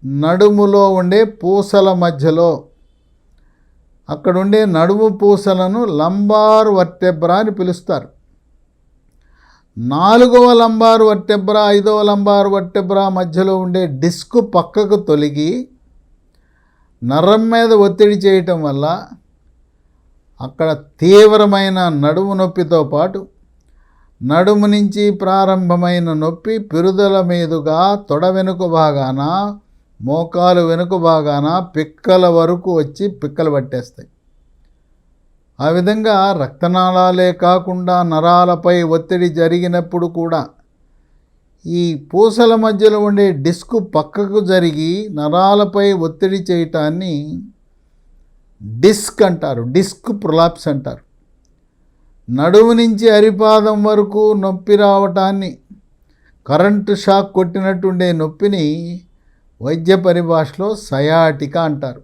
నడుములో ఉండే పూసల మధ్యలో, అక్కడుండే నడుము పూసలను లంబార్ వర్టెబ్రా అని పిలుస్తారు. 4వ లంబార్ వర్టెబ్రా 5వ లంబార్ వర్టెబ్రా మధ్యలో ఉండే డిస్క్ పక్కకు తొలగి నరం మీద ఒత్తిడి చేయటం వల్ల అక్కడ తీవ్రమైన నడుము నొప్పితో పాటు నడుము నుంచి ప్రారంభమైన నొప్పి పెరుదల మీదుగా తొడ వెనుక భాగాన, మోకాలు వెనుక భాగాన పిక్కల వరకు వచ్చి పిక్కలు పట్టేస్తాయి. ఆ విధంగా రక్తనాళాలే కాకుండా నరాలపై ఒత్తిడి జరిగినప్పుడు కూడా ఈ పూసల మధ్యలో ఉండే డిస్క్ పక్కకు జరిగి నరాలపై ఒత్తిడి చేయటాన్ని డిస్క్ అంటారు, డిస్క్ ప్రొలాప్స్ అంటారు. నడుము నుంచి అరిపాదం వరకు నొప్పి రావటాన్ని, కరెంటు షాక్ కొట్టినట్టుండే నొప్పిని వైద్య పరిభాషలో సయాటికా అంటారు.